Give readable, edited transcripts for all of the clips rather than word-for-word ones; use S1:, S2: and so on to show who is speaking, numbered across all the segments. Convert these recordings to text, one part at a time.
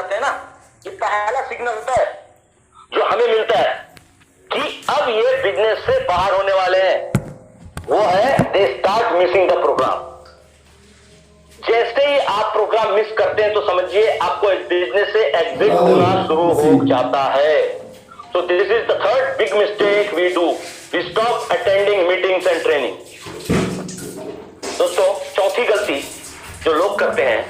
S1: जाते हैं ना, ये पहला सिग्नल होता है जो हमें मिलता है कि अब ये बिजनेस से बाहर होने वाले हैं। वो है they start missing the program. जैसे ही आप प्रोग्राम मिस करते हैं तो समझिए आपको इस बिजनेस से एग्जिट होना शुरू हो जाता है। So this is the third big mistake we do, we stop attending meetings and training. दोस्तों, चौथी गलती जो लोग करते हैं,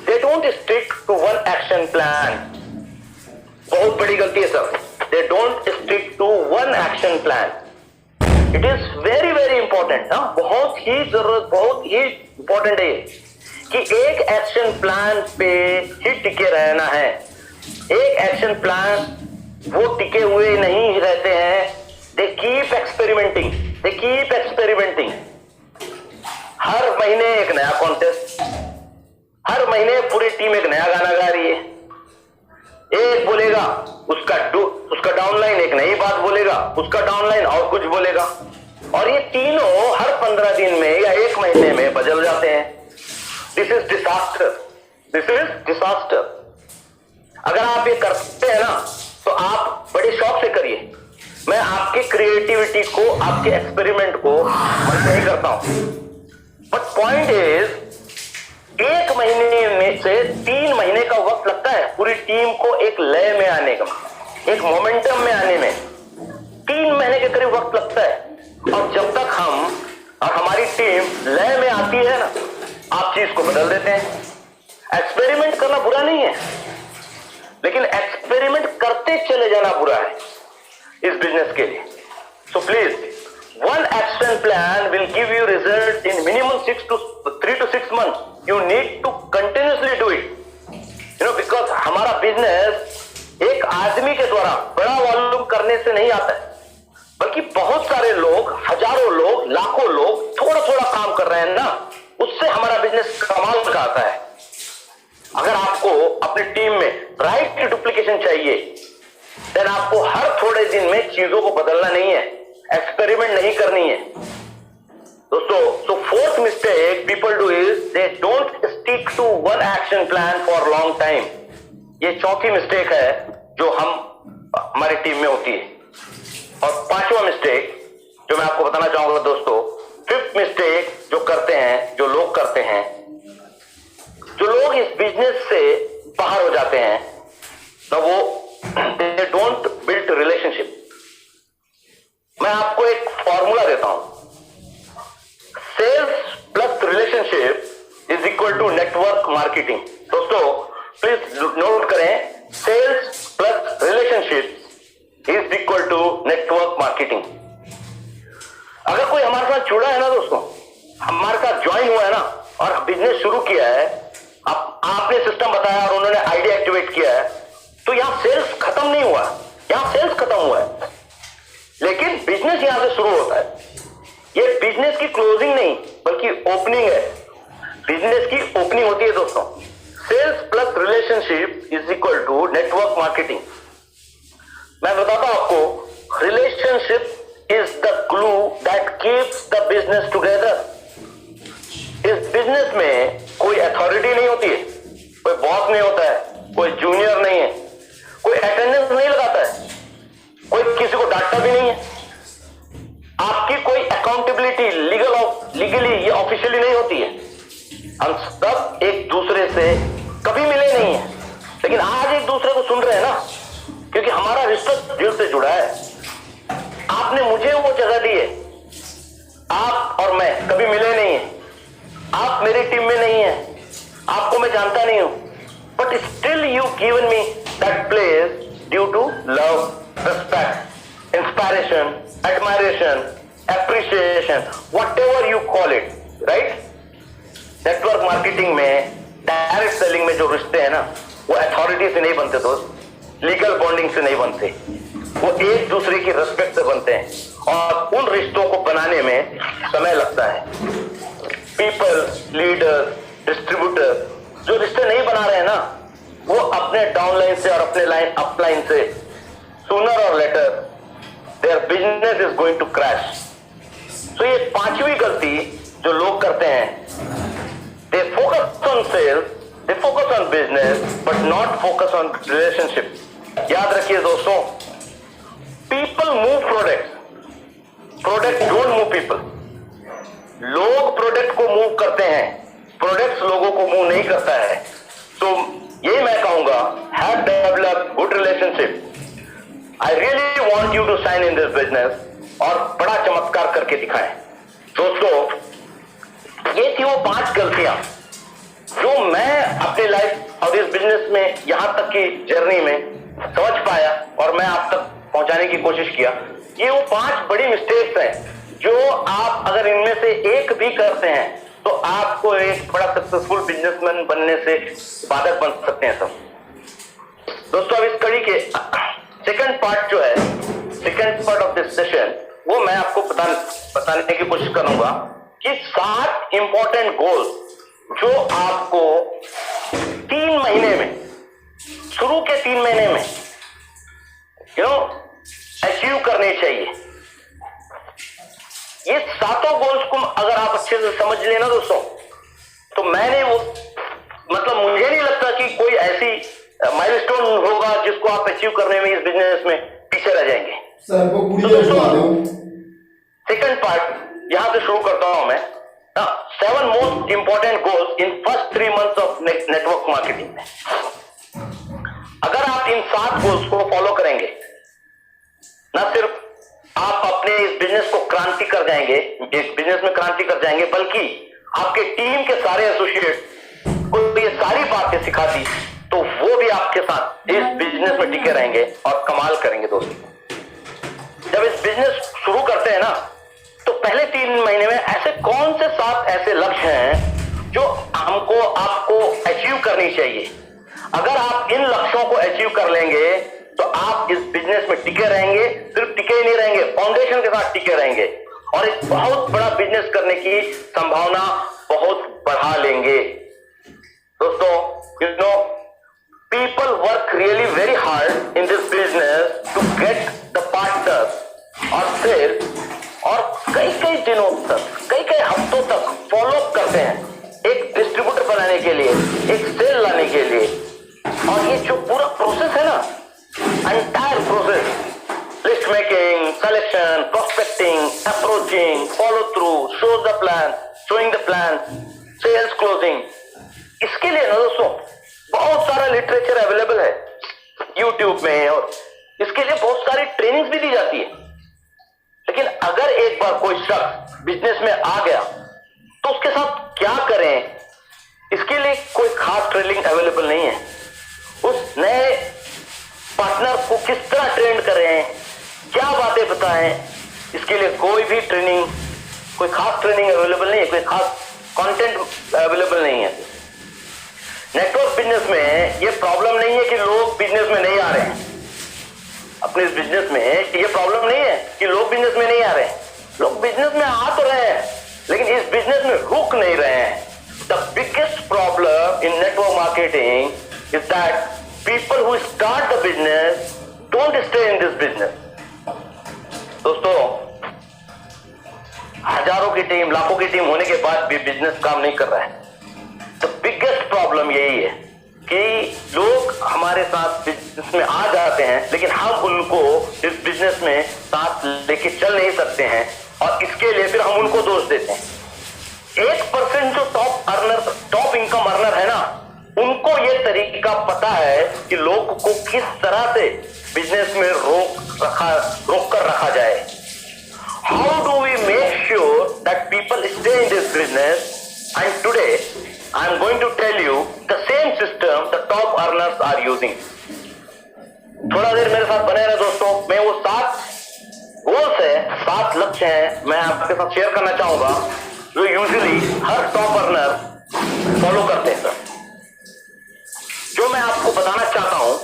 S1: they don't stick to one action plan. बहुत बड़ी गलती है sir, they don't stick to one action plan. It is very very important, बहुत ही जरूरत, बहुत ही इंपॉर्टेंट है कि एक एक्शन प्लान पे ही टिके रहना है। एक एक्शन प्लान वो टिके हुए नहीं रहते हैं, they keep experimenting, they keep experimenting. हर महीने एक नया कॉन्टेस्ट, हर महीने पूरी टीम एक नया गाना गा रही है। एक बोलेगा, उसका डाउनलाइन एक नई बात बोलेगा, उसका डाउनलाइन और कुछ बोलेगा, और ये तीनों हर 15 दिन में या एक महीने में बदल जाते हैं। This is disaster, this is disaster. अगर आप ये करते हैं ना तो आप बड़े शौक से करिए। मैं आपकी क्रिएटिविटी को, आपके एक्सपेरिमेंट को मत नहीं करता हूं, बट पॉइंट इज एक महीने में से 3 महीने का वक्त लगता है पूरी टीम को एक लय में आने का, एक मोमेंटम में आने में 3 महीने के करीब वक्त लगता है। और जब तक हम और हमारी टीम लय में आती है ना, आप चीज को बदल देते हैं। एक्सपेरिमेंट करना बुरा नहीं है, लेकिन एक्सपेरिमेंट करते चले जाना बुरा है इस बिजनेस के लिए। So please, one action plan will give you result in minimum 3 to 6 months. You need to continuously do it. Because हमारा बिजनेस एक आदमी के द्वारा बड़ा वॉल्यूम करने से नहीं आता है, बल्कि बहुत सारे लोग, हजारों लोग, लाखों लोग थोड़ा थोड़ा काम कर रहे हैं ना, उससे हमारा बिजनेस कमाल का आता है। अगर आपको अपनी टीम में राइट डुप्लीकेशन चाहिए, देन आपको हर थोड़े दिन में चीजों को बदलना नहीं है, एक्सपेरिमेंट नहीं करनी है। दोस्तों, so fourth mistake people do is they don't stick to one action plan for long time. ये चौथी मिस्टेक है जो हमारी टीम में होती है। और 5वां मिस्टेक जो मैं आपको बताना चाहूंगा दोस्तों, 5th मिस्टेक जो करते हैं, जो लोग करते हैं, जो लोग इस बिजनेस से बाहर हो जाते हैं ना, वो दे डोंट बिल्ड रिलेशनशिप। मैं आपको एक फॉर्मूला देता हूं, sales plus relationship is equal to network marketing. दोस्तों प्लीज नोट करें, sales plus relationship is equal to network marketing. अगर कोई हमारे साथ जुड़ा है ना दोस्तों, हमारे साथ ज्वाइन हुआ है ना और बिजनेस शुरू किया है, आपने सिस्टम बताया और उन्होंने आइडिया एक्टिवेट किया है, तो यहां सेल्स खत्म नहीं हुआ, यहां सेल्स खत्म हुआ है, लेकिन बिजनेस यहां से शुरू होता है। ये बिजनेस की क्लोजिंग नहीं बल्कि ओपनिंग है, बिजनेस की ओपनिंग होती है दोस्तों। Sales plus relationship is equal to network marketing. मैं बताता हूं आपको, relationship is the glue that keeps the business together. इस बिजनेस में कोई अथॉरिटी नहीं होती है, कोई बॉस नहीं होता है, कोई जूनियर नहीं है, कोई अटेंडेंस नहीं लगाता है, कोई किसी को डांटता भी नहीं है, आपकी कोई अकाउंटेबिलिटी लीगली या ऑफिशियली नहीं होती है। हम सब एक दूसरे से कभी मिले नहीं है, लेकिन आज एक दूसरे को सुन रहे हैं ना, क्योंकि हमारा रिश्ता दिल से जुड़ा है। आपने मुझे वो जगह दी है, आप और मैं कभी मिले नहीं है, आप मेरी टीम में नहीं है, आपको मैं जानता नहीं हूं, but still you given me that place due to love, respect, inspiration, admiration, appreciation, whatever you call it, right? Network marketing में, डायरेक्ट सेलिंग में जो रिश्ते हैं ना, वो अथॉरिटी से नहीं बनते दोस्त, लीगल बॉन्डिंग से नहीं बनते, वो एक दूसरे की रिस्पेक्ट से बनते हैं, और उन रिश्तों को बनाने में समय लगता है। पीपल, लीडर, डिस्ट्रीब्यूटर जो रिश्ते नहीं बना रहे हैं ना, वो अपने डाउनलाइन से और अपने लाइन अपलाइन से sooner or later their business is going to crash. So ये 5वीं गलती जो लोग करते हैं, they focus on sales They focus on business but not focus on relationship. याद रखिए दोस्तों, people move products, product don't move people. लोग प्रोडक्ट को मूव करते हैं, प्रोडक्ट्स लोगों को मूव नहीं करता है. तो ये मैं कहूंगा, have develop good relationship. I really want you to sign in this business और बड़ा चमत्कार करके दिखाएं. दोस्तों, ये थी वो 5 गलतियां जो मैं अपने लाइफ और इस बिजनेस में यहां तक की जर्नी में समझ पाया और मैं आप तक पहुंचाने की कोशिश किया. ये वो 5 बड़ी मिस्टेक्स हैं जो आप अगर इनमें से एक भी करते हैं तो आपको एक बड़ा सक्सेसफुल बिजनेसमैन बनने से बाधक बन सकते हैं. सब दोस्तों, अब इस कड़ी के सेकंड पार्ट जो है, second part of this session, वो मैं आपको बताने की कोशिश करूंगा कि 7 इंपॉर्टेंट गोल्स जो आपको 3 महीने में, शुरू के 3 महीने में अचीव करने चाहिए. ये 7 गोल्स को अगर आप अच्छे से समझ लेना दोस्तों, तो मैंने वो मतलब मुझे नहीं लगता कि कोई ऐसी माइलस्टोन होगा जिसको आप अचीव करने में इस बिजनेस में पीछे रह जाएंगे. सेकंड पार्ट यहां से शुरू करता हूं मैं. 7 most important goals in first 3 months of network marketing. अगर आप इन 7 गोल्स को फॉलो करेंगे, ना सिर्फ आप अपने इस बिजनेस को क्रांति कर जाएंगे, इस बिजनेस में क्रांति कर जाएंगे, बल्कि आपके टीम के सारे एसोसिएट को ये सारी बातें सिखा दी तो वो भी आपके साथ इस बिजनेस में टिके रहेंगे और कमाल करेंगे. दोस्तों, जब इस बिजनेस शुरू करते हैं ना, तो पहले 3 महीने में ऐसे कौन से 7 ऐसे लक्ष्य हैं जो हमको आपको अचीव करनी चाहिए. अगर आप इन लक्ष्यों को अचीव कर लेंगे तो आप इस बिजनेस में टिके रहेंगे. सिर्फ टिके ही नहीं रहेंगे, फाउंडेशन के साथ टिके रहेंगे और एक बहुत बड़ा बिजनेस करने की संभावना बहुत बढ़ा लेंगे. दोस्तों, people work really very hard in this business to get the partners और कई दिनों तक, कई हफ्तों तक फॉलो अप करते हैं एक डिस्ट्रीब्यूटर बनाने के लिए, एक सेल लाने के लिए. और ये जो पूरा प्रोसेस है ना, entire process, list making, selection, prospecting, approaching, follow through, show the plan, showing the plan, sales closing, इसके लिए ना दोस्तों बहुत सारा लिटरेचर अवेलेबल है YouTube में और इसके लिए बहुत सारी ट्रेनिंग्स भी दी जाती है. लेकिन अगर एक बार कोई शख्स बिजनेस में आ गया तो उसके साथ क्या करें, इसके लिए कोई खास ट्रेनिंग अवेलेबल नहीं है. उस नए पार्टनर को किस तरह ट्रेन करें, क्या बातें बताएं, इसके लिए कोई भी ट्रेनिंग, कोई खास ट्रेनिंग अवेलेबल नहीं है, कोई खास कंटेंट अवेलेबल नहीं है. नेटवर्क बिजनेस में ये प्रॉब्लम नहीं है कि लोग बिजनेस में नहीं आ रहे हैं. अपने इस बिजनेस में ये प्रॉब्लम नहीं है कि लोग बिजनेस में नहीं आ रहे हैं. लोग बिजनेस में आ तो रहे हैं लेकिन इस बिजनेस में रुक नहीं रहे हैं. The biggest problem in network marketing is that people who start the business don't stay in this business. दोस्तों, हजारों की टीम, लाखों की टीम होने के बाद भी बिजनेस काम नहीं कर रहा है. तो बिगेस्ट प्रॉब्लम यही है कि लोग हमारे साथ बिजनेस में आ जाते हैं लेकिन हम उनको इस बिजनेस में साथ लेके चल नहीं सकते हैं और इसके लिए फिर हम उनको दोष देते हैं. 1% जो टॉप इनकम अर्नर है ना, उनको ये तरीका पता है कि लोग को किस तरह से बिजनेस में रोक कर रखा जाए. How do we make sure that people stay in this business? And today I am going to tell you the same system the top earners are using. थोड़ा देर मेरे साथ बने रहे दोस्तों. मैं वो 7 गोल्स है, 7 लक्ष्य हैं, मैं आपके साथ शेयर करना चाहूंगा जो यूजुअली हर टॉप अर्नर फॉलो करते हैं. सर, जो मैं आपको बताना चाहता हूं,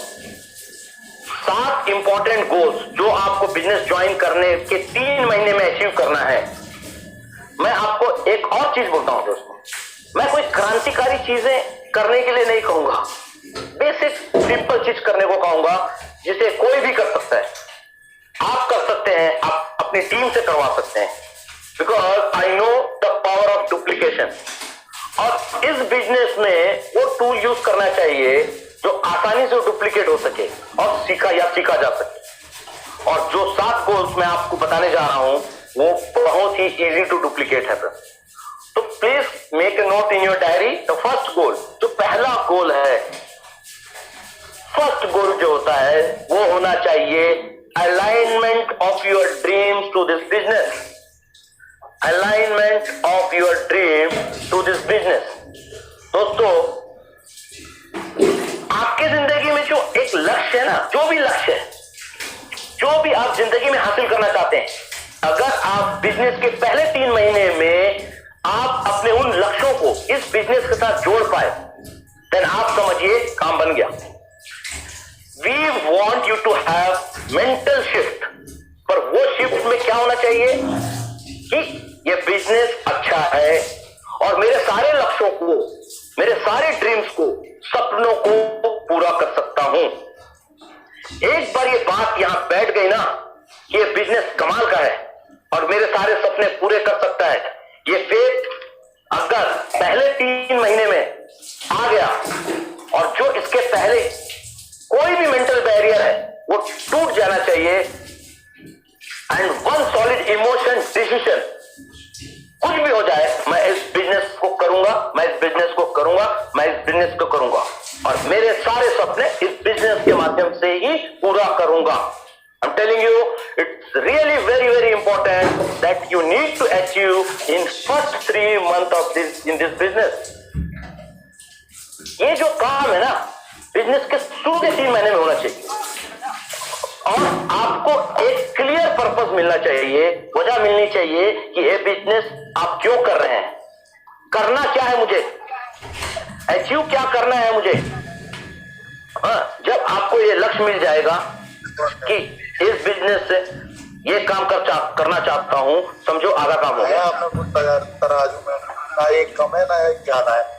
S1: 7 इंपॉर्टेंट गोल्स जो आपको बिजनेस ज्वाइन करने के 3 महीने में अचीव करना है. मैं आपको एक और चीज बोलता हूं दोस्तों, मैं कोई क्रांतिकारी चीजें करने के लिए नहीं कहूंगा, बेसिक सिंपल चीज करने को कहूंगा जिसे कोई भी कर सकता है. आप कर सकते हैं, आप अपनी टीम से करवा सकते हैं. Because I know the power of duplication. और इस बिजनेस में वो टूल यूज करना चाहिए जो आसानी से डुप्लीकेट हो सके और सीखा जा सके। और जो 7 गोल्स मैं आपको बताने जा रहा हूं वो बहुत ही इजी टू डुप्लीकेट है। तो please make a note in your diary. The first goal, जो पहला गोल है, फर्स्ट गोल जो होता है वो होना चाहिए alignment of your dreams to this business. Alignment of your dream to this business. दोस्तों, आपके जिंदगी में जो एक लक्ष्य है ना, जो भी लक्ष्य है, जो भी आप जिंदगी में हासिल करना चाहते हैं, अगर आप बिजनेस के पहले 3 महीने में आप अपने उन लक्ष्यों को इस बिजनेस के साथ जोड़ पाए, देन आप समझिए काम बन गया। We want you to have mental shift. पर वो शिफ्ट में क्या होना चाहिए कि ये बिजनेस अच्छा है और मेरे सारे लक्ष्यों को, मेरे सारे ड्रीम्स को, सपनों को पूरा कर सकता हूं। एक बार ये बात यहां बैठ गई ना कि ये बिजनेस कमाल का है और मेरे सारे सपने पूरे कर सकता है, ये फेथ अगर पहले 3 महीने में आ गया और जो इसके पहले कोई भी मेंटल बैरियर है वो टूट जाना चाहिए। And one solid emotion decision, कुछ भी हो जाए, मैं इस बिजनेस को करूंगा, मैं इस बिजनेस को करूंगा, मैं इस बिजनेस को करूंगा और मेरे सारे सपने इस बिजनेस के माध्यम से ही पूरा करूंगा। I'm telling you, it's really very important that you need to achieve in first 3 months of this business. ये जो काम है ना, बिजनेस के शुरू के 3 महीने में होना चाहिए और आपको एक क्लियर पर्पस मिलना चाहिए, वजह मिलनी चाहिए कि ये बिजनेस आप क्यों कर रहे हैं, करना क्या है मुझे, अचीव क्या करना है मुझे। जब आपको ये लक्ष्य मिल जाएगा कि इस बिजनेस से ये काम करना चाहता हूं, समझो आधा काम हो गया।
S2: आपने कुछ तराजू में ना एक कम है ना एक ज्यादा है।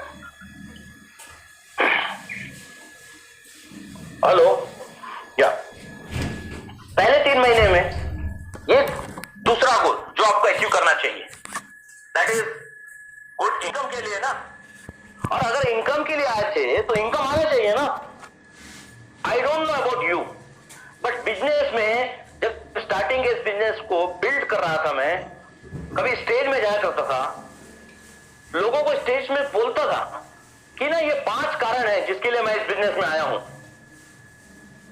S1: हेलो, या पहले 3 महीने में ये दूसरा गोल जो आपको अचीव करना चाहिए, दैट इज गुड इनकम के लिए ना। और अगर इनकम के लिए आए थे तो इनकम आना चाहिए ना। I don't know about you, but business में जब स्टार्टिंग के इस बिजनेस को बिल्ड कर रहा था, मैं कभी स्टेज में जाया करता था, लोगों को स्टेज में बोलता था कि ना ये 5 कारण है जिसके लिए मैं इस बिजनेस में आया हूं।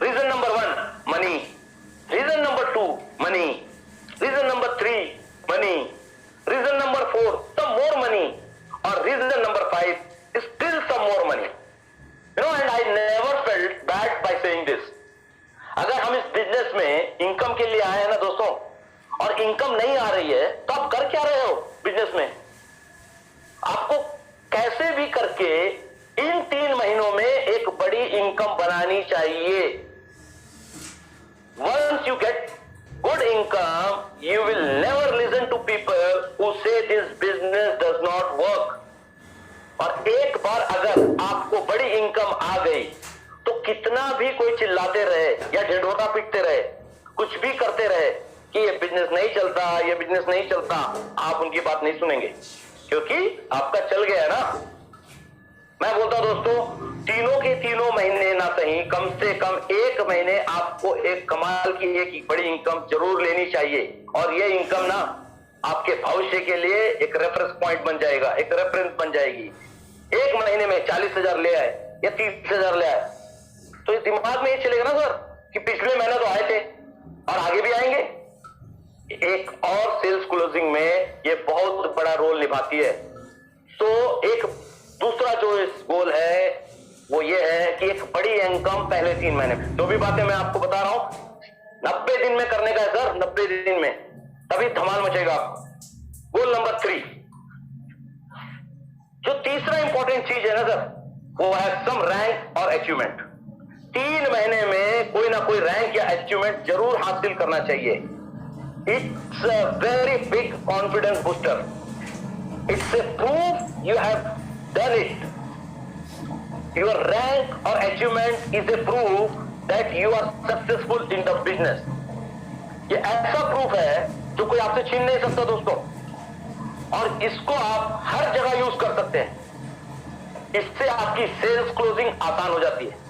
S1: Reason number 1 money, reason number 2 money, reason number 3 money, reason number 4 some more money और reason number 5 still some more money. You know, and I never felt bad by saying this. अगर हम इस business में income के लिए आए हैं ना दोस्तों, और इनकम नहीं आ रही है, तो आप कर क्या रहे हो बिजनेस में? आपको कैसे भी करके इन 3 महीनों में एक बड़ी इनकम बनानी चाहिए। Once you get good income, you will never listen to people who say this business does not work. और एक बार अगर आपको बड़ी इनकम आ गई तो कितना भी कोई चिल्लाते रहे या ढिंढोरा पीटते रहे, कुछ भी करते रहे कि ये बिजनेस नहीं चलता, ये बिजनेस नहीं चलता, आप उनकी बात नहीं सुनेंगे क्योंकि आपका चल गया है ना। मैं बोलता दोस्तों, तीनों के तीनों महीने ना सही, कम से कम 1 महीने आपको एक कमाल की एक बड़ी इनकम जरूर लेनी चाहिए। और ये इनकम ना आपके भविष्य के लिए एक रेफरेंस पॉइंट बन जाएगा, एक रेफरेंस बन जाएगी। 1 महीने में 40,000 ले आए या 30,000 ले आए तो इस दिमाग में ये चलेगा ना सर कि पिछले महीने तो आए थे और आगे भी आएंगे। एक और सेल्स क्लोजिंग में ये बहुत बड़ा रोल निभाती है। तो एक दूसरा जो इस गोल है वो ये है कि एक बड़ी इनकम पहले 3 महीने में। जो भी बातें मैं आपको बता रहा हूं 90 दिन में करने का है सर, 90 दिन में, तभी धमाल मचेगा आपको। गोल नंबर 3, जो तीसरा इंपॉर्टेंट चीज है ना सर, वो है सम रैंक और अचीवमेंट। 3 महीने में कोई ना कोई रैंक या अचीवमेंट जरूर हासिल करना चाहिए। It's a very big confidence booster. It's a proof you have done it. Your rank और achievement is a proof that you are successful in the business. ये ऐसा प्रूफ है जो कोई आपसे छीन नहीं सकता दोस्तों, और इसको आप हर जगह यूज कर सकते हैं। इससे आपकी सेल्स क्लोजिंग आसान हो जाती है।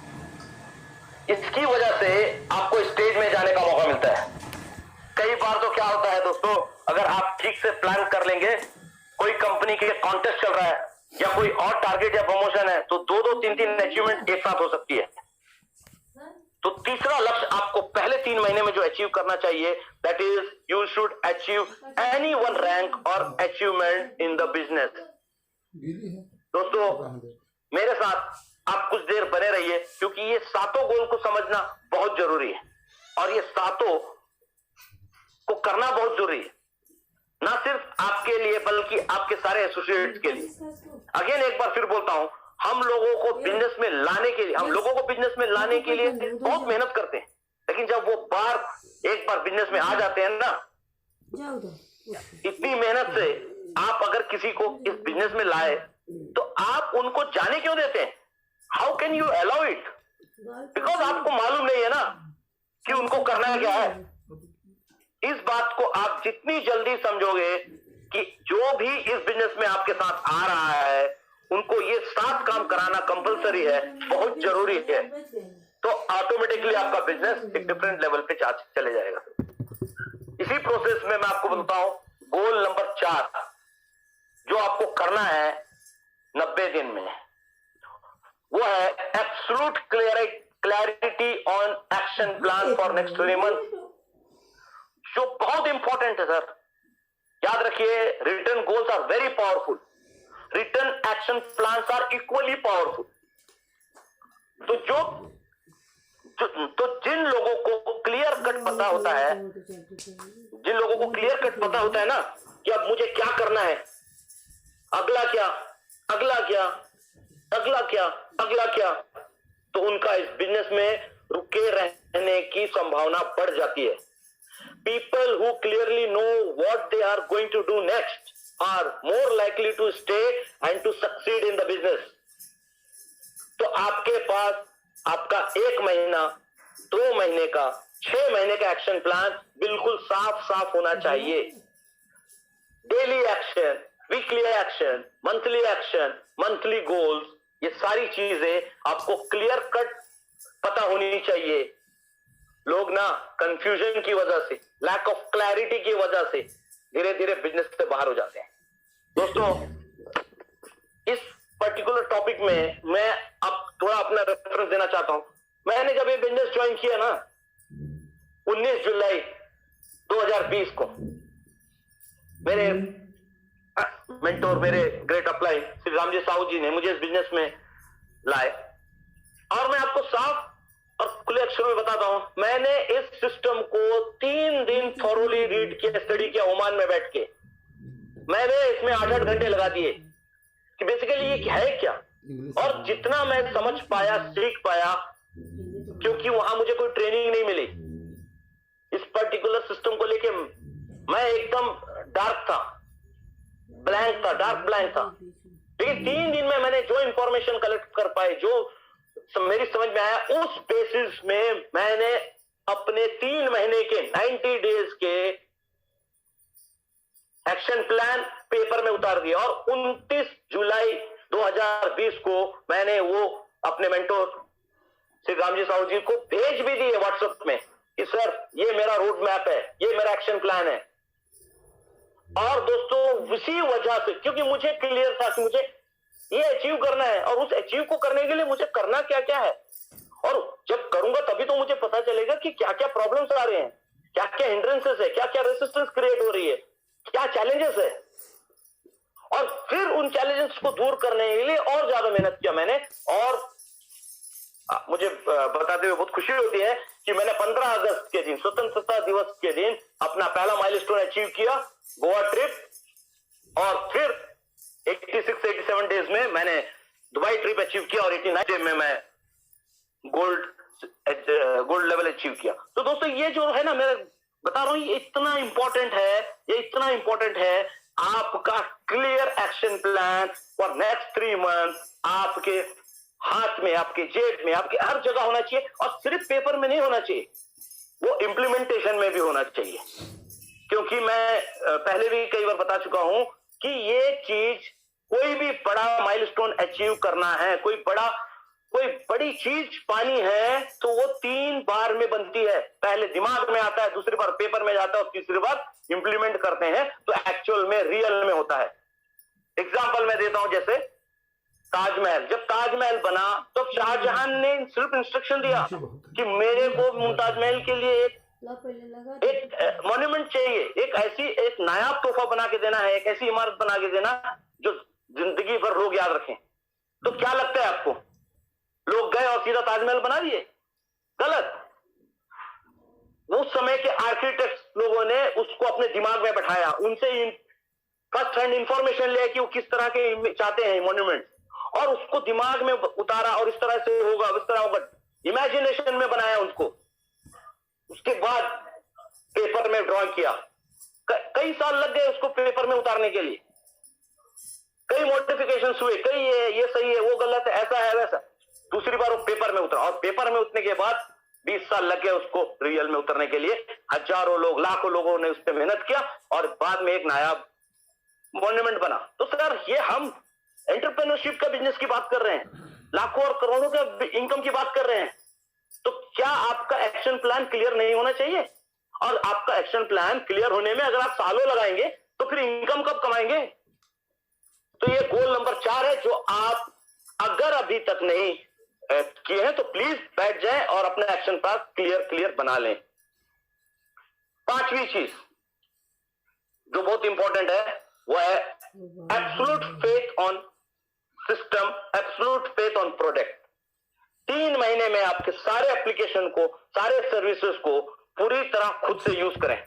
S1: इसकी वजह से आपको स्टेज में जाने का मौका मिलता है। कई बार तो क्या होता है दोस्तों, अगर आप ठीक से प्लान कर लेंगे, कोई कंपनी के कॉन्टेस्ट चल रहा है या कोई और टारगेट या प्रमोशन है, तो 2-2, 3-3 अचीवमेंट एक साथ हो सकती है। तो तीसरा लक्ष्य आपको पहले 3 महीने में जो अचीव करना चाहिए, that is you should achieve any one rank और अचीवमेंट इन द बिजनेस। दोस्तों मेरे साथ आप कुछ देर बने रहिए, क्योंकि ये 7 गोल को समझना बहुत जरूरी है और ये 7 को करना बहुत जरूरी है, ना सिर्फ आपके लिए बल्कि आपके सारे एसोसिएट्स के लिए। अगेन एक बार फिर बोलता हूं, हम लोगों को बिजनेस में लाने के लिए बहुत मेहनत करते हैं, लेकिन जब वो एक बार बिजनेस में आ जाते हैं ना, इतनी मेहनत से आप अगर किसी को इस बिजनेस में लाए तो आप उनको जाने क्यों देते हैं? How can you allow it? Because आपको मालूम नहीं है ना कि उनको करना क्या है। इस बात को आप जितनी जल्दी समझोगे कि जो भी इस बिजनेस में आपके साथ आ रहा है उनको ये 7 काम कराना कंपलसरी है, बहुत जरूरी है, तो ऑटोमेटिकली आपका बिजनेस एक डिफरेंट लेवल पे चले जाएगा। इसी प्रोसेस में मैं आपको बताता हूं, गोल नंबर 4 जो आपको करना है 90 दिन में, वो है absolute clarity on action plan for next 3 month, जो बहुत इंपॉर्टेंट है सर। याद रखिए, written goals are very powerful, written action plans are equally powerful. तो जिन लोगों को क्लियर कट पता होता है, ना कि अब मुझे क्या करना है, अगला क्या, अगला क्या, अगला क्या, अगला क्या, तो उनका इस बिजनेस में रुके रहने की संभावना बढ़ जाती है। People who clearly know what they are going to do next are more likely to stay and to succeed in the business. तो आपके पास आपका 1 महीना, 2 महीने का, 6 महीने का एक्शन प्लान बिल्कुल साफ साफ होना चाहिए। Daily action, weekly action, monthly goals, ये सारी चीजें आपको क्लियर कट पता होनी चाहिए। लोग ना कंफ्यूजन की वजह से, लैक ऑफ क्लैरिटी की वजह से धीरे धीरे बिजनेस से बाहर हो जाते हैं। दोस्तों इस पर्टिकुलर टॉपिक में मैं अब थोड़ा अपना रेफरेंस देना चाहता हूं। मैंने जब ये बिजनेस ज्वाइन किया ना 19 जुलाई 2020 को, मेरे मेंटोर, मेरे ग्रेट अपलाइन श्री रामजी साहू जी ने मुझे इस बिजनेस में लाए, और मैं आपको साफ और खुले अक्षरों में बताता हूं, मैंने इस सिस्टम को 3 दिन थॉरोली रीड किया, स्टडी किया ओमान में बैठ के। मैंने इसमें 8-8 घंटे लगा दिए कि बेसिकली ये है क्या, और जितना मैं समझ पाया, सीख पाया, क्योंकि वहां मुझे कोई ट्रेनिंग नहीं मिली इस पर्टिकुलर सिस्टम को लेके, मैं एकदम डार्क था, डार्क ब्लैंक था। लेकिन 3 दिन में मैंने जो इंफॉर्मेशन कलेक्ट कर पाए, जो मेरी समझ में आया, उस बेसिस में मैंने अपने 3 महीने के 90 डेज के एक्शन प्लान पेपर में उतार दिया, और 29 जुलाई 2020 को मैंने वो अपने मेंटोर श्री रामजी साहू जी को भेज भी दिए व्हाट्सएप में कि सर ये मेरा रोड मैप है, ये मेरा एक्शन प्लान है। और दोस्तों उसी वजह से, क्योंकि मुझे क्लियर था कि मुझे ये अचीव करना है, और उस अचीव को करने के लिए मुझे करना क्या क्या है, और जब करूंगा तभी तो मुझे पता चलेगा कि क्या क्या प्रॉब्लम्स आ रहे हैं, क्या क्या हिंड्रेंसेस है, क्या क्या रेसिस्टेंस क्रिएट हो रही है, क्या चैलेंजेस है, और फिर उन चैलेंजेस को दूर करने के लिए और ज्यादा मेहनत किया मैंने। और मुझे बताते हुए बहुत खुशी होती है कि मैंने 15 अगस्त के दिन, स्वतंत्रता दिवस के दिन, अपना पहला माइलस्टोन अचीव किया, गोवा ट्रिप, और फिर 86-87 डेज में मैंने दुबई ट्रिप अचीव किया, और 89 डे में मैं गोल्ड लेवल अचीव किया। तो दोस्तों ये जो है ना, मैं बता रहा हूं, ये इतना इंपॉर्टेंट है, आपका clear action plan for next 3 month आपके हाथ में, आपके जेब में, आपके हर जगह होना चाहिए, और सिर्फ पेपर में नहीं होना चाहिए, वो इंप्लीमेंटेशन में भी होना चाहिए। क्योंकि मैं पहले भी कई बार बता चुका हूं कि ये चीज कोई भी बड़ा माइलस्टोन अचीव करना है, कोई बड़ी चीज पानी है, तो वो 3 बार में बनती है। पहले दिमाग में आता है, दूसरी बार पेपर में जाता है और तीसरी बार इंप्लीमेंट करते हैं तो एक्चुअल में रियल में होता है। एग्जाम्पल मैं देता हूं, जैसे ताजमहल। जब ताजमहल बना तो शाहजहां ने सिर्फ इंस्ट्रक्शन दिया कि मेरे को मुमताज महल के लिए एक मॉन्यूमेंट चाहिए, एक नायाब तोहफा बना के देना है, एक ऐसी इमारत बना के देना जो जिंदगी भर लोग याद रखें। तो क्या लगता है आपको, लोग गए और सीधा ताजमहल बना दिए? गलत। उस समय के आर्किटेक्ट लोगों ने उसको अपने दिमाग में बैठाया, उनसे फर्स्ट हैंड इंफॉर्मेशन लिया कि वो किस तरह के चाहते हैं मॉन्यूमेंट, और उसको दिमाग में उतारा और इस तरह से होगा, इस तरह होगा, इमेजिनेशन में बनाया उसको। उसके बाद पेपर में ड्रॉ किया। कई साल लग गए उसको पेपर में उतारने के लिए, कई मॉडिफिकेशन हुए, कई ये सही है, वो गलत है, ऐसा है वैसा। दूसरी बार वो पेपर में उतरा, और पेपर में उतरने के बाद 20 साल लग गए उसको रियल में उतरने के लिए। हजारों लोग, लाखों लोगों ने उस पर मेहनत किया और बाद में एक नायाब मॉन्यूमेंट बना। तो सर, ये हम एंटरप्रेन्योरशिप का बिजनेस की बात कर रहे हैं, लाखों और करोड़ों का इनकम की बात कर रहे हैं। तो क्या आपका एक्शन प्लान क्लियर नहीं होना चाहिए? और आपका एक्शन प्लान क्लियर होने में अगर आप सालों लगाएंगे तो फिर इनकम कब कमाएंगे? तो ये गोल नंबर 4 है, जो आप अगर अभी तक नहीं किए हैं तो प्लीज बैठ जाएं और अपना एक्शन प्लान क्लियर बना लें। 5वीं चीज जो बहुत इंपॉर्टेंट है वो है absolute faith on system, absolute faith on product. 3 महीने में आपके सारे एप्लीकेशन को, सारे सर्विसेज को पूरी तरह खुद से यूज करें,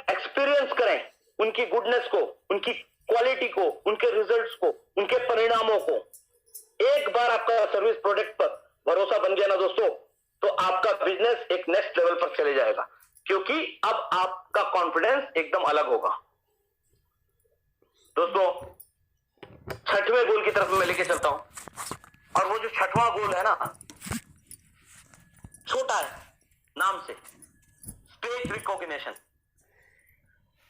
S1: एक्सपीरियंस करें उनकी गुडनेस को, उनकी क्वालिटी को, उनके रिजल्ट्स को, उनके परिणामों को। एक बार आपका सर्विस प्रोडक्ट पर भरोसा बन गया ना दोस्तों, तो आपका बिजनेस एक नेक्स्ट लेवल पर चले जाएगा, क्योंकि अब आपका कॉन्फिडेंस एकदम अलग होगा। दोस्तों, 6वें गोल की तरफ मैं लेके चलता हूं, और वो जो 6वां गोल है ना, छोटा है नाम से, स्टेट रिकॉग्निशन।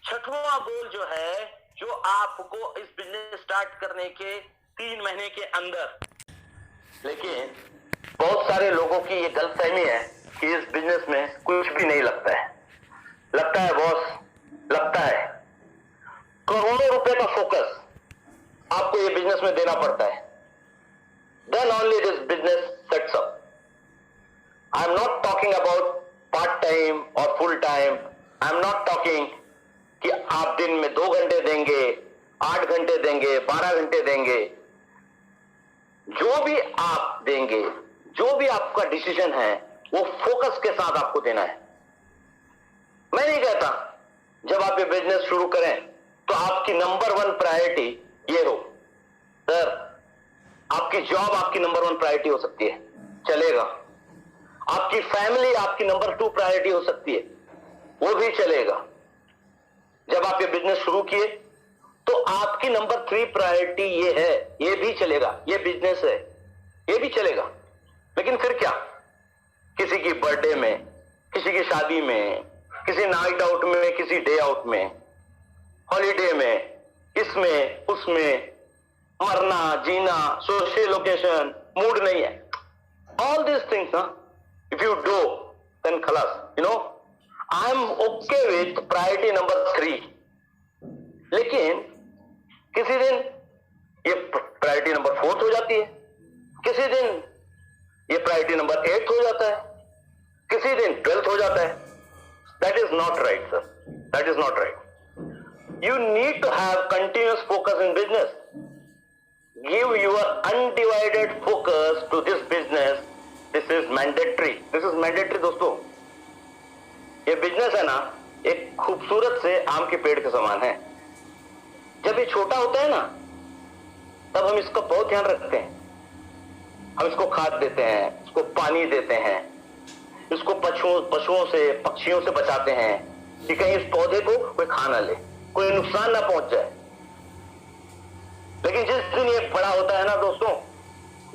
S1: 6वां गोल जो है, जो आपको इस बिजनेस स्टार्ट करने के 3 महीने के अंदर, लेकिन बहुत सारे लोगों की ये गलतफहमी है कि इस बिजनेस में कुछ भी नहीं लगता है। लगता है बॉस, लगता है। करोड़ों रुपए का फोकस आपको ये बिजनेस में देना पड़ता है, then only this business sets up. I am not talking about part time or full time. I am not talking कि आप दिन में 2 घंटे देंगे, 8 घंटे देंगे, 12 घंटे देंगे। जो भी आप देंगे, जो भी आपका डिसीजन है, वो फोकस के साथ आपको देना है। मैं नहीं कहता जब आप ये बिजनेस शुरू करें तो आपकी नंबर 1 प्रायोरिटी ये हो। सर, आपकी जॉब आपकी नंबर 1 प्रायोरिटी हो सकती है, चलेगा। आपकी फैमिली आपकी नंबर 2 प्रायोरिटी हो सकती है, वो भी चलेगा। जब आप ये बिजनेस शुरू किए तो आपकी नंबर 3 प्रायोरिटी ये है, ये भी चलेगा, ये बिजनेस है, ये भी चलेगा। लेकिन फिर क्या, किसी की बर्थडे में, किसी की शादी में, किसी नाइट आउट में, किसी डे आउट में, हॉलीडे में, इसमें उसमें, मरना जीना, सोशल लोकेशन, मूड नहीं है, all this things if you do then खलास, I am okay with priority number 3। लेकिन किसी दिन ये प्रायोरिटी नंबर 4 हो जाती है, किसी दिन ये प्रायोरिटी नंबर 8 हो जाता है, किसी दिन 12 हो जाता है। That is not right sir, that is not right. You need to have continuous focus in business. Give your undivided focus to this business. This is mandatory, this is mandatory. दोस्तों, ये बिजनेस है ना, एक खूबसूरत से आम के पेड़ के समान है। जब ये छोटा होता है ना, तब हम इसका बहुत ध्यान रखते हैं। हम इसको खाद देते हैं, इसको पानी देते हैं, इसको पशुओं से, पक्षियों से बचाते हैं कि कहीं इस पौधे को कोई खा ना ले, कोई नुकसान ना पहुंच जाए। लेकिन जिस दिन ये बड़ा होता है ना दोस्तों,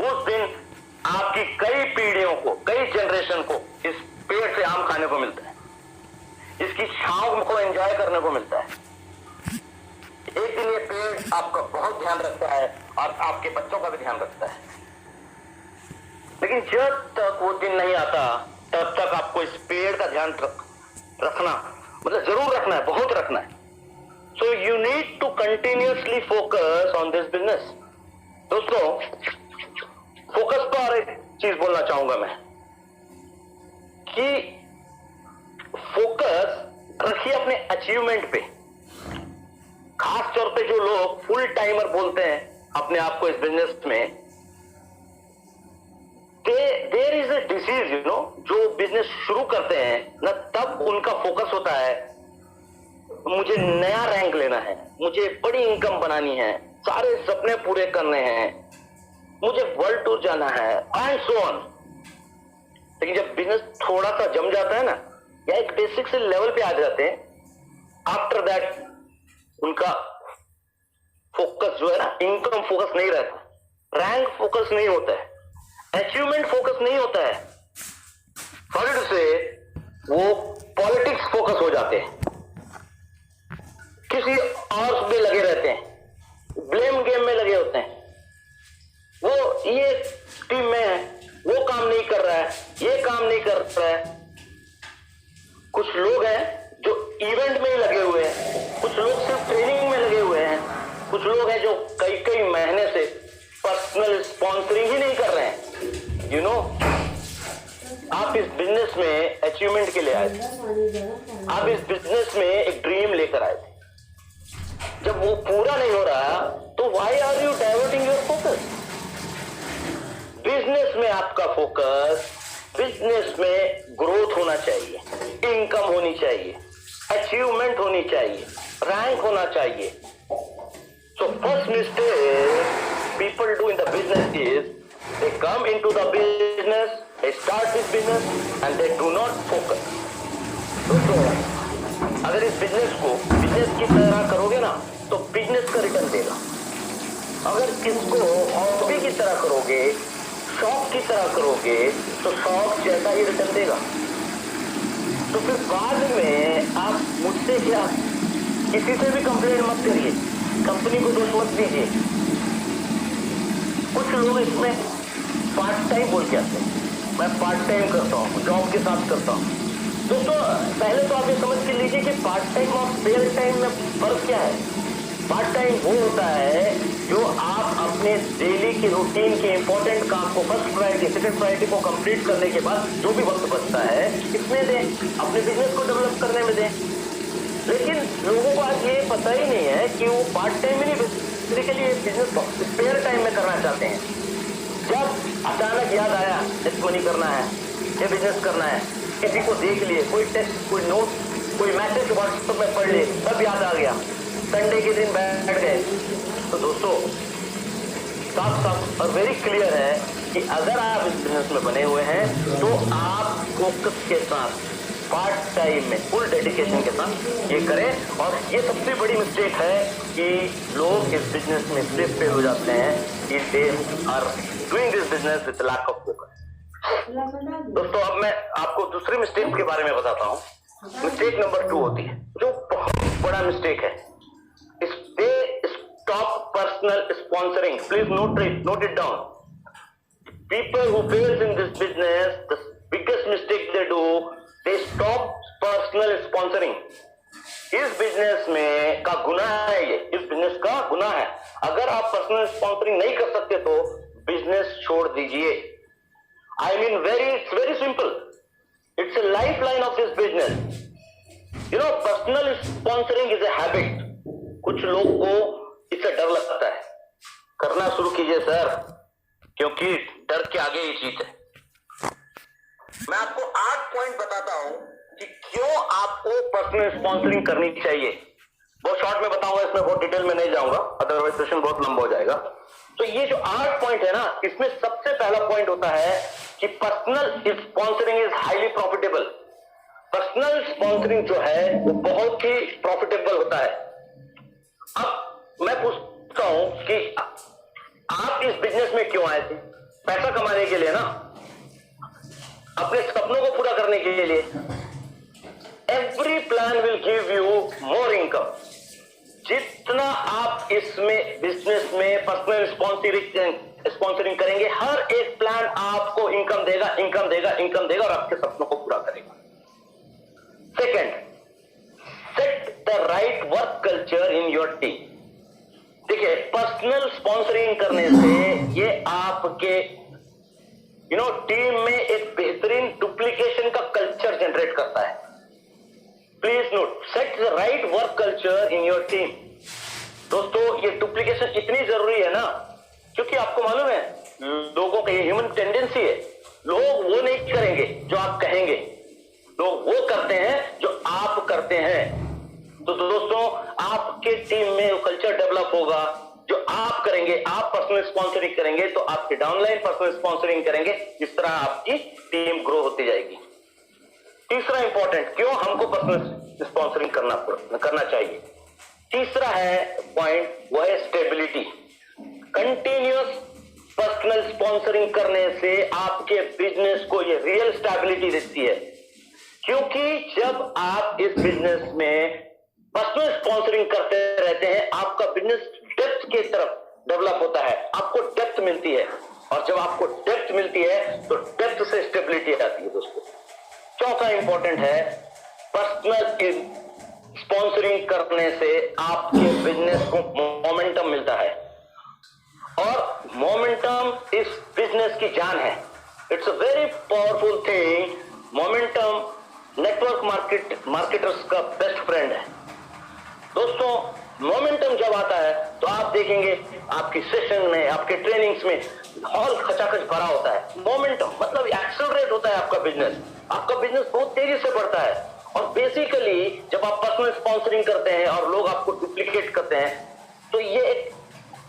S1: उस दिन आपकी कई पीढ़ियों को, कई जनरेशन को इस पेड़ से आम खाने को मिलता है, इसकी छांव को एंजॉय करने को मिलता है। एक दिन ये पेड़ आपका बहुत ध्यान रखता है और आपके बच्चों का भी ध्यान रखता है, लेकिन जब तक वो दिन नहीं आता तब तक आपको इस पेड़ का ध्यान रखना, मतलब जरूर रखना है, बहुत रखना है. So you need to continuously focus on this business. दोस्तों, फोकस पर और एक चीज बोलना चाहूंगा मैं कि फोकस रखिए अपने अचीवमेंट पे. खास तौर पे जो लोग फुल टाइमर बोलते हैं अपने आप को इस बिजनेस में, there is a disease, you know, जो बिजनेस शुरू करते हैं ना, तब उनका फोकस होता है मुझे नया रैंक लेना है, मुझे बड़ी इनकम बनानी है, सारे सपने पूरे करने हैं, मुझे वर्ल्ड टूर जाना है, एंड सो ऑन. लेकिन जब बिजनेस थोड़ा सा जम जाता है ना, या एक बेसिक से लेवल पे आ जाते हैं, आफ्टर दैट उनका फोकस जो है ना, इनकम फोकस नहीं रहता, रैंक फोकस नहीं होता है, अचीवमेंट फोकस नहीं होता है, सॉरी टू से वो पॉलिटिक्स फोकस हो जाते हैं, किसी और में लगे रहते हैं, ब्लेम गेम में लगे होते हैं. वो ये टीम में है, वो काम नहीं कर रहा है, ये काम नहीं कर रहा है. कुछ लोग हैं जो इवेंट में ही लगे हुए हैं, कुछ लोग सिर्फ ट्रेनिंग में लगे हुए हैं, कुछ लोग हैं जो कई कई महीने से पर्सनल स्पॉन्सरिंग ही नहीं कर रहे हैं. यू नो, आप इस बिजनेस में अचीवमेंट के लिए आए थे, आप इस बिजनेस में एक ड्रीम लेकर आए थे. जब वो पूरा नहीं हो रहा तो why are you diverting your focus? Business में आपका फोकस, बिजनेस में ग्रोथ होना चाहिए, इनकम होनी चाहिए, अचीवमेंट होनी चाहिए, रैंक होना चाहिए. So first mistake people do in the business is they come into the business, they start this business and they do not focus. दोस्तों, अगर इस बिजनेस को बिजनेस की तरह करोगे ना तो बिजनेस का रिटर्न देगा. अगर इसको हॉबी की तरह करोगे, शौक की तरह करोगे तो शौक जैसा ही रिटर्न देगा. तो फिर बाद में आप मुझसे क्या, किसी से भी कंप्लेंट मत करिए, कंपनी को दोष मत दीजिए. कुछ लोग इसमें पार्ट टाइम बोल के आते हैं, मैं पार्ट टाइम करता हूँ, जॉब के साथ करता हूँ. दोस्तों, पहले तो आप ये समझ के लीजिए कि पार्ट टाइम और फेल टाइम में फर्क क्या है. पार्ट टाइम वो होता है जो आप अपने डेली के रूटीन के इंपॉर्टेंट काम को फर्स्ट प्रायोरिटी, सेकंड प्रायोरिटी को कंप्लीट करने के बाद जो भी वक्त बचता है इसमें दें, अपने बिजनेस को डेवलप करने में दें. लेकिन लोगों को आज ये पता ही नहीं है कि वो पार्ट टाइम में नहीं, बेसिकली बिजनेस को स्पेयर टाइम में करना चाहते हैं. जब अचानक याद आया इस मनी करना है, ये बिजनेस करना है, किसी को देख लिए, कोई टेक्स्ट, कोई नोट, कोई मैसेज व्हाट्सएप में पढ़ लिए, तब याद आ गया, संडे के दिन बैठ गए. तो दोस्तों, साफ साफ और वेरी क्लियर है कि अगर आप इस बिजनेस में बने हुए हैं तो आप फोकस के साथ, पार्ट टाइम में, फुल डेडिकेशन के साथ ये करें. और ये सबसे बड़ी मिस्टेक है कि लोग इस बिजनेस में स्लिप पे हो जाते हैं कि they are doing this business with lack of focus. दोस्तों, अब मैं आपको दूसरी मिस्टेक के बारे में बताता हूँ. मिस्टेक नंबर 2 होती है, जो बहुत बड़ा मिस्टेक है. Stop personal sponsoring. Please note it down. People who fails in this business, the biggest mistake they do, they stop personal sponsoring. इस बिजनेस में का गुनाह है, ये इस बिजनेस का गुनाह है. अगर आप पर्सनल स्पॉन्सरिंग नहीं कर सकते तो बिजनेस छोड़ दीजिए. I mean very simple. It's a life line of this business. You know, personal sponsoring is a habit. कुछ लोग को इससे डर लगता है. करना शुरू कीजिए सर, क्योंकि डर के आगे ही जीत है. मैं आपको 8 पॉइंट बताता हूं कि क्यों आपको पर्सनल स्पॉन्सरिंग करनी चाहिए. बहुत शॉर्ट में बताऊंगा, इसमें बहुत डिटेल में नहीं जाऊंगा, अदरवाइज सेशन बहुत लंबा हो जाएगा. तो ये जो 8 पॉइंट है ना, इसमें सबसे पहला पॉइंट होता है कि personal sponsoring is highly profitable. Personal sponsoring जो है वो बहुत ही प्रॉफिटेबल होता है. अब मैं पूछता हूं कि आप इस बिजनेस में क्यों आए थे? पैसा कमाने के लिए ना, अपने सपनों को पूरा करने के लिए. Every plan will give you more income. जितना आप इसमें बिजनेस में पर्सनल स्पॉन्सरिंग करेंगे, हर एक प्लान आपको इनकम देगा, इनकम देगा, इनकम देगा और आपके सपनों को पूरा करेगा। Second, set the right work culture in your team. देखिए, पर्सनल स्पॉन्सरिंग करने से ये आपके टीम में एक बेहतरीन डुप्लीकेशन का कल्चर जनरेट करता है। Please note, set the right work culture in your team. दोस्तों, ये डुप्लीकेशन इतनी जरूरी है ना, क्योंकि आपको मालूम है लोगों का ये ह्यूमन टेंडेंसी है, लोग वो नहीं करेंगे जो आप कहेंगे, लोग वो करते हैं जो आप करते हैं। तो दोस्तों, आपके टीम में वो कल्चर डेवलप होगा जो आप करेंगे। आप पर्सनल स्पॉन्सरिंग करेंगे तो आपके डाउनलाइन पर्सनल स्पॉन्सरिंग करेंगे, इस तरह आपकी टीम ग्रो होती जाएगी। तीसरा इंपॉर्टेंट, क्यों हमको पर्सनल स्पॉन्सरिंग करना चाहिए। तीसरा है पॉइंट, वो है स्टेबिलिटी। कंटिन्यूअस पर्सनल स्पॉन्सरिंग करने से आपके बिजनेस को ये रियल स्टेबिलिटी देती है, क्योंकि जब आप इस बिजनेस में पर्सनल स्पॉन्सरिंग करते रहते हैं, आपका बिजनेस डेप्थ की तरफ डेवलप होता है, आपको डेप्थ मिलती है, और जब आपको डेप्थ मिलती है तो डेप्थ से स्टेबिलिटी आती है। दोस्तों, चौथा इंपॉर्टेंट है, पर्सनल स्पॉन्सरिंग करने से आपके बिजनेस को मोमेंटम मिलता है, और मोमेंटम इस बिजनेस की जान है। It's a very powerful thing. Momentum network marketers का बेस्ट फ्रेंड है। दोस्तों, मोमेंटम जब आता है तो आप देखेंगे आपकी सेशन में, आपके ट्रेनिंग्स में हॉल खचाखच भरा होता है। मोमेंटम मतलब एक्सेलरेट होता है आपका बिजनेस बहुत तेजी से बढ़ता है। और बेसिकली जब आप पर्सनल स्पॉन्सरिंग करते हैं और लोग आपको डुप्लीकेट करते हैं, तो ये एक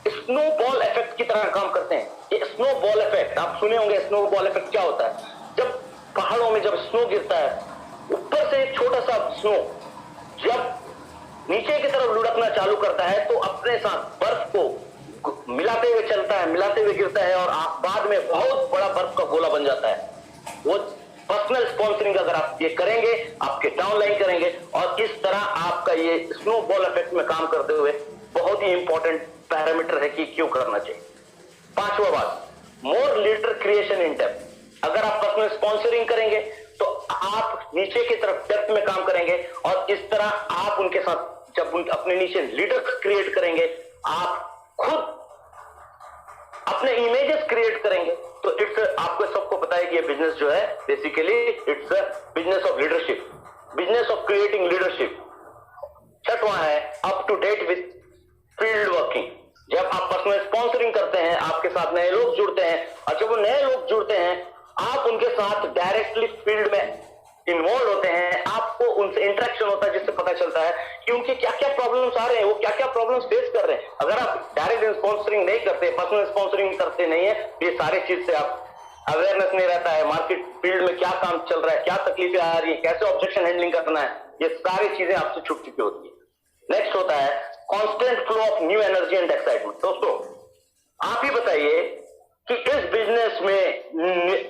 S1: स्नोबॉल इफेक्ट की तरह काम करते हैं। ये स्नोबॉल इफेक्ट आप सुने होंगे। स्नोबॉल इफेक्ट क्या होता है? जब पहाड़ों में जब स्नो गिरता है, ऊपर से एक छोटा सा स्नो जब नीचे की तरफ लुढ़कना चालू करता है, तो अपने साथ बर्फ को मिलाते हुए चलता है, मिलाते हुए गिरता है, और आप बाद में बहुत बड़ा बर्फ का गोला बन जाता है। वो पर्सनल स्पॉन्सरिंग अगर आप ये करेंगे, आपके डाउनलाइन करेंगे, और इस तरह आपका ये स्नोबॉल इफेक्ट में काम करते हुए बहुत ही इंपॉर्टेंट पैरामीटर है कि क्यों करना चाहिए। पांचवा बात, मोर लीडर क्रिएशन इन डेप्थ। अगर आप पर्सनल स्पॉन्सरिंग करेंगे तो आप नीचे की तरफ डेप्थ में काम करेंगे, और इस तरह आप उनके साथ जब अपने नीचे लीडर्स क्रिएट करेंगे, आप खुद अपने इमेजेस क्रिएट करेंगे, तो इट्स आपको सबको पता है कि ये बिजनेस जो है basically it's a business of leadership, business of creating leadership. छठवां है up to date with field working. जब आप पर्सनल स्पॉन्सरिंग करते हैं, आपके साथ नए लोग जुड़ते हैं, और जब वो नए लोग जुड़ते हैं, आप उनके साथ डायरेक्टली फील्ड में इन्वॉल्व होते हैं, आपको उनसे इंटरेक्शन होता है, जिससे पता चलता है कि उनके क्या क्या प्रॉब्लम्स आ रहे हैं, वो क्या क्या प्रॉब्लम्स फेस कर रहे हैं। अगर आप डायरेक्ट स्पॉन्सरिंग नहीं करते, पर्सनल स्पॉन्सरिंग करते नहीं है, ये सारी चीज से आप अवेयरनेस नहीं रहता है, मार्केट फील्ड में क्या काम चल रहा है, क्या तकलीफें आ रही है, कैसे ऑब्जेक्शन हैंडलिंग करना है, ये सारी चीजें आपसे छूट चुकी होती है। नेक्स्ट होता है constant flow of new energy and excitement. दोस्तों, आप ही बताइए कि इस बिजनेस में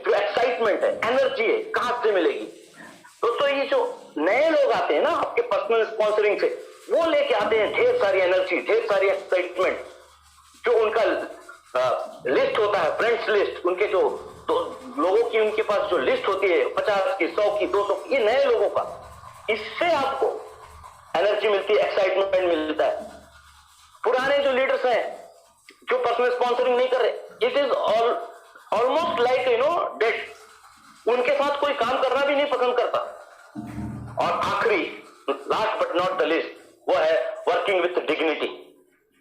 S1: जो एक्साइटमेंट है, एनर्जी है, कहां से मिलेगी? दोस्तों, ये जो नए लोग आते हैं ना आपके पर्सनल स्पॉन्सरिंग से, वो लेके आते हैं ढेर सारी एनर्जी, ढेर सारी एक्साइटमेंट। जो उनका लिस्ट होता है, फ्रेंड्स लिस्ट, उनके जो लोगों की उनके पास जो लिस्ट होती है 50 की, 100 की, 200 की, ये नए लोगों का, इससे आपको एनर्जी मिलती है, एक्साइटमेंट मिलता है। पुराने जो लीडर्स हैं जो पर्सनल स्पॉन्सरिंग नहीं कर रहे, it is almost like dead. उनके साथ कोई काम करना भी नहीं पसंद करता। और आखिरी, last but not the list, वो है वर्किंग विथ डिग्निटी।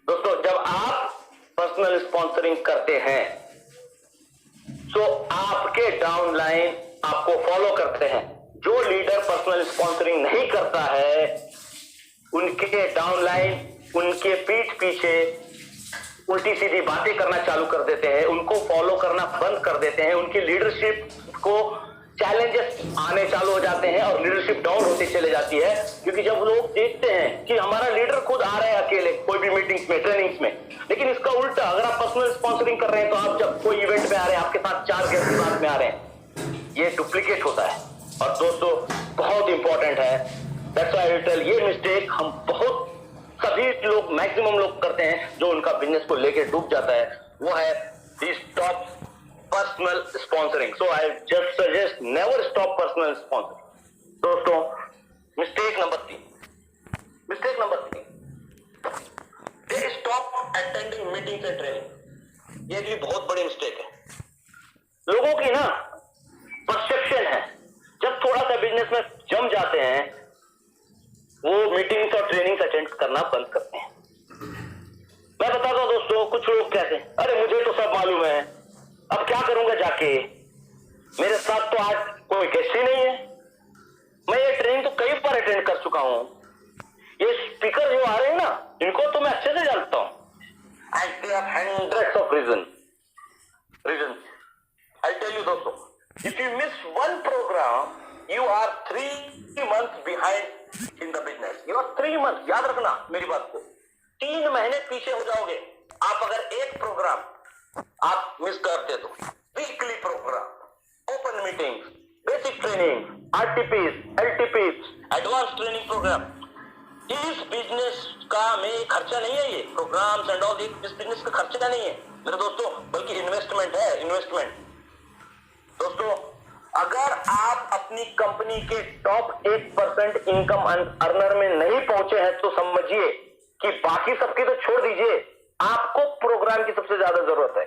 S1: दोस्तों, जब आप पर्सनल स्पॉन्सरिंग करते हैं तो आपके डाउनलाइन आपको फॉलो करते हैं। जो लीडर पर्सनल स्पॉन्सरिंग नहीं करता है, उनके डाउनलाइन उनके पीठ पीछे उल्टी सीधी बातें करना चालू कर देते हैं, उनको फॉलो करना बंद कर देते हैं, उनकी लीडरशिप को चैलेंजेस आने चालू हो जाते हैं और लीडरशिप डाउन होती चले जाती है। क्योंकि जब लोग देखते हैं कि हमारा लीडर खुद आ रहा है अकेले कोई भी मीटिंग्स में, ट्रेनिंग्स में, लेकिन इसका उल्टा, अगर आप पर्सनल स्पॉन्सरिंग कर रहे हैं तो आप जब कोई इवेंट में आ रहे हैं, आपके साथ 4 गेस्ट के साथ में आ रहे हैं, ये डुप्लीकेट होता है। और दोस्तों, बहुत इंपॉर्टेंट है, that's why I will tell, ये मिस्टेक हम बहुत सभी लोग मैक्सिमम लोग करते हैं जो उनका बिजनेस को लेके डूब जाता है, वो है stop personal sponsoring. So I just suggest never stop personal sponsoring. दोस्तों, mistake number 3, they stop attending meetings and training. ये भी बहुत बड़ी मिस्टेक है. लोगों की ना परसेप्शन है, जब थोड़ा सा बिजनेस में जम जाते हैं वो मीटिंग्स और ट्रेनिंग्स अटेंड करना बंद करते हैं. मैं बताता हूं दोस्तों, कुछ लोग कहते हैं अरे मुझे तो सब मालूम है, अब क्या करूंगा जाके, मेरे साथ तो आज कोई गेस्ट ही नहीं है, मैं ये ट्रेनिंग तो कई बार अटेंड कर चुका हूं, ये स्पीकर जो आ रहे हैं ना इनको तो मैं अच्छे से जानता हूं. And they have hundreds of reason. I'll tell you दोस्तों, if you miss one program, you are 3 months behind in the business. You are 3 months. याद रखना मेरी बात को, 3 महीने पीछे हो जाओगे आप अगर एक प्रोग्राम आप मिस करते तो. Weekly program, open meetings, basic training, RTPs, LTPs, advance training program. इस बिजनेस का में खर्चा नहीं है, ये प्रोग्राम्स एंड ऑल, इस बिजनेस का खर्चा नहीं है मेरे दोस्तों, बल्कि इन्वेस्टमेंट है. इन्वेस्टमेंट दोस्तों, अगर आप अपनी कंपनी के टॉप 1% इनकम अर्नर में नहीं पहुंचे हैं तो समझिए कि बाकी सबकी तो छोड़ दीजिए, आपको प्रोग्राम की सबसे ज्यादा जरूरत है.